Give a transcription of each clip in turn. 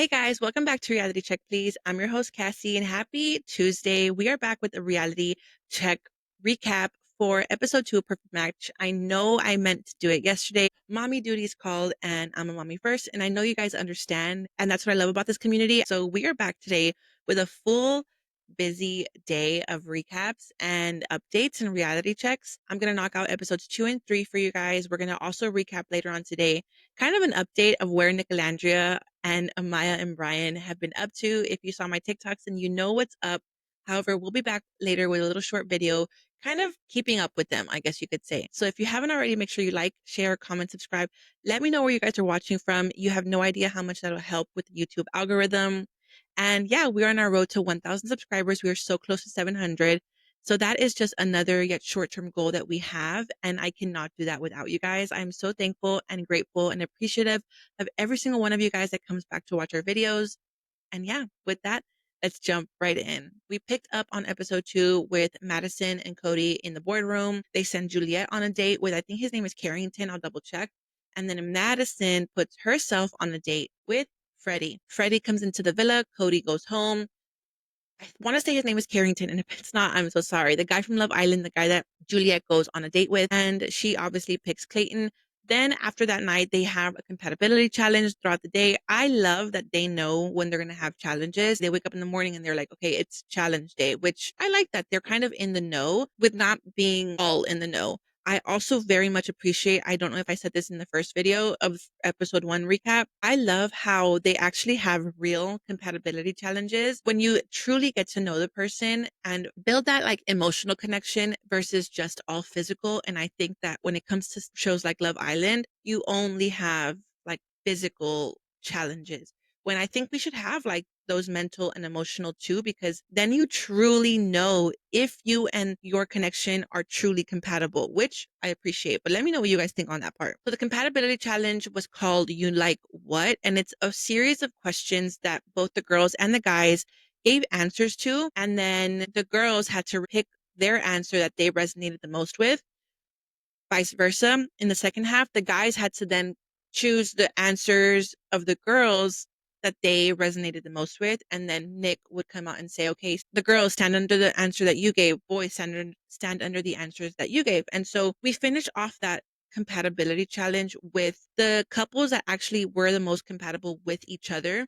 Hey guys, welcome back to Reality Check, please. I'm your host, Cassie, and happy Tuesday. We are back with a reality check recap for episode 2 of Perfect Match. I know I meant to do it yesterday. Mommy duties called, and I'm a mommy first, and I know you guys understand, and that's what I love about this community. So we are back today with a full busy day of recaps and updates and reality checks. I'm going to knock out episodes 2 and 3 for you guys. We're going to also recap later on today, kind of an update of where Nicolandria and Amaya and Brian have been up to. If you saw my TikToks, and you know what's up. However, we'll be back later with a little short video, kind of keeping up with them, I guess you could say. So if you haven't already, make sure you like, share, comment, subscribe. Let me know where you guys are watching from. You have no idea how much that'll help with the YouTube algorithm. And yeah, we're on our road to 1,000 subscribers. We are so close to 700. So that is just another yet short-term goal that we have. And I cannot do that without you guys. I'm so thankful and grateful and appreciative of every single one of you guys that comes back to watch our videos. And yeah, with that, let's jump right in. We picked up on episode 2 with Madison and Cody in the boardroom. They send Juliette on a date with, I think his name is Carrington. I'll double check. And then Madison puts herself on a date with Freddie. Freddie comes into the villa. Cody goes home. I want to say his name is Carrington, and if it's not, I'm so sorry. The guy from Love Island, the guy that Juliette goes on a date with, and she obviously picks Clayton. Then after that night, they have a compatibility challenge throughout the day. I love that they know when they're going to have challenges. They wake up in the morning and they're like, okay, it's challenge day, which I like that they're kind of in the know with not being all in the know. I also very much appreciate, I don't know if I said this in the first video of episode 1 recap. I love how they actually have real compatibility challenges when you truly get to know the person and build that like emotional connection versus just all physical. And I think that when it comes to shows like Love Island, you only have like physical challenges, when I think we should have like those mental and emotional too, because then you truly know if you and your connection are truly compatible, which I appreciate. But let me know what you guys think on that part. So the compatibility challenge was called You Like What? And it's a series of questions that both the girls and the guys gave answers to. And then the girls had to pick their answer that they resonated the most with. Vice versa. In the second half, the guys had to then choose the answers of the girls that they resonated the most with. And then Nick would come out and say, okay, the girls stand under the answer that you gave, boys stand under the answers that you gave. And so we finished off that compatibility challenge with the couples that actually were the most compatible with each other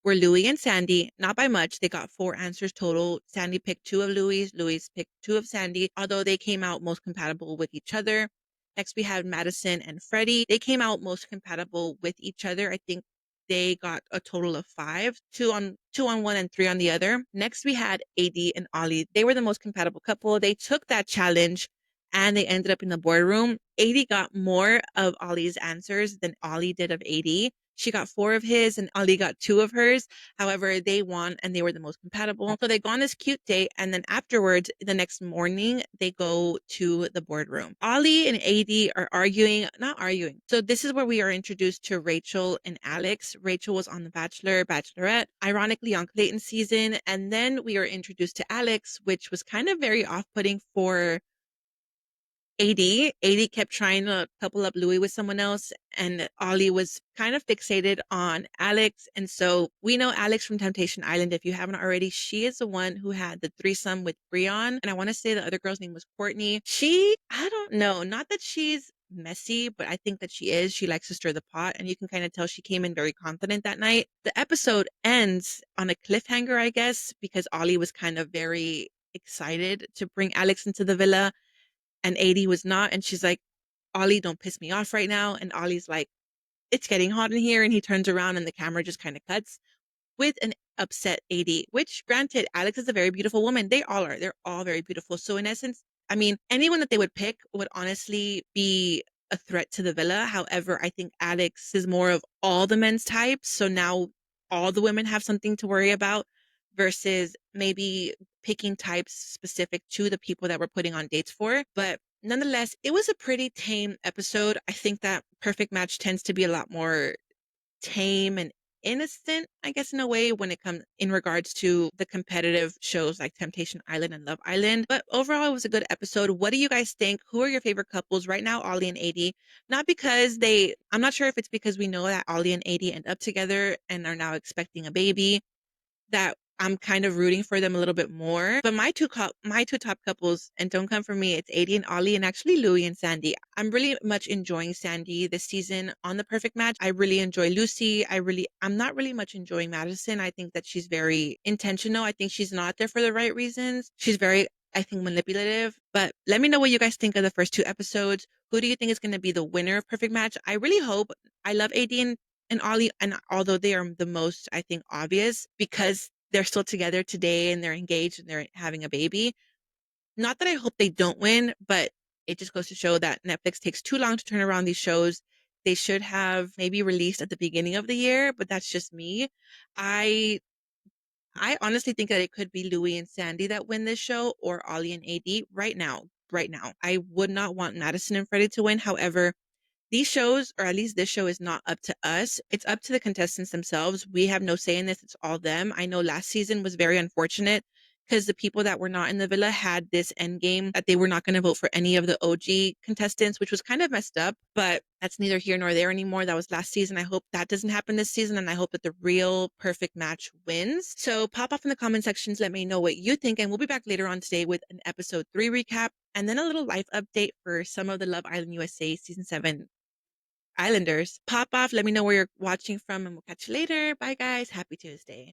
were Louis and Sandy, not by much. They got 4 answers total. Sandy picked 2 of Louis. Louis picked 2 of Sandy, although they came out most compatible with each other. Next, we had Madison and Freddie. They came out most compatible with each other. I think they got a total of 5, 2 on one and 3 on the other. Next, we had AD and Ollie. They were the most compatible couple. They took that challenge and they ended up in the boardroom. AD got more of Ollie's answers than Ollie did of AD. She got 4 of his and Ollie got 2 of hers. However, they won and they were the most compatible. So they go on this cute date. And then afterwards, the next morning, they go to the boardroom. Ollie and AD are arguing, not arguing. So this is where we are introduced to Rachel and Alex. Rachel was on The Bachelor, Bachelorette, ironically on Clayton's season. And then we are introduced to Alex, which was kind of very off-putting for AD. AD kept trying to couple up Louis with someone else, and Ollie was kind of fixated on Alex. And so we know Alex from Temptation Island. If you haven't already, she is the one who had the threesome with Breon. And I want to say the other girl's name was Courtney. I don't know, not that she's messy, but I think that she is. She likes to stir the pot, and you can kind of tell she came in very confident that night. The episode ends on a cliffhanger, I guess, because Ollie was kind of very excited to bring Alex into the villa and AD was not. And she's like, Ollie, don't piss me off right now. And Ollie's like, it's getting hot in here. And he turns around and the camera just kind of cuts with an upset AD, which granted, Alex is a very beautiful woman. They all are. They're all very beautiful. So in essence, I mean, anyone that they would pick would honestly be a threat to the villa. However, I think Alex is more of all the men's types. So now all the women have something to worry about versus maybe picking types specific to the people that we're putting on dates for. But nonetheless, it was a pretty tame episode. I think that Perfect Match tends to be a lot more tame and innocent, I guess, in a way when it comes in regards to the competitive shows like Temptation Island and Love Island. But overall, it was a good episode. What do you guys think? Who are your favorite couples right now, Ollie and AD? Not because I'm not sure if it's because we know that Ollie and AD end up together and are now expecting a baby, that I'm kind of rooting for them a little bit more. But my two top couples, and don't come for me, it's AD and Ollie, and actually Louis and Sandy. I'm really much enjoying Sandy this season on The Perfect Match. I really enjoy Lucy. I'm not really much enjoying Madison. I think that she's very intentional. I think she's not there for the right reasons. She's very, I think, manipulative. But let me know what you guys think of the first two episodes. Who do you think is going to be the winner of Perfect Match? I really hope. I love AD and Ollie, and although they are the most, I think, obvious because they're still together today and they're engaged and they're having a baby. Not that I hope they don't win, but it just goes to show that Netflix takes too long to turn around these shows. They should have maybe released at the beginning of the year, but that's just me. I I honestly think that it could be Louis and Sandy that win this show or Ollie and AD right now. Right now. I would not want Madison and Freddie to win. However, these shows, or at least this show, is not up to us. It's up to the contestants themselves. We have no say in this. It's all them. I know last season was very unfortunate because the people that were not in the villa had this end game that they were not going to vote for any of the OG contestants, which was kind of messed up, but that's neither here nor there anymore. That was last season. I hope that doesn't happen this season, and I hope that the real perfect match wins. So pop off in the comment sections. Let me know what you think, and we'll be back later on today with an episode 3 recap and then a little life update for some of the Love Island USA season 7 Islanders. Pop off. Let me know where you're watching from, and we'll catch you later. Bye, guys. Happy Tuesday.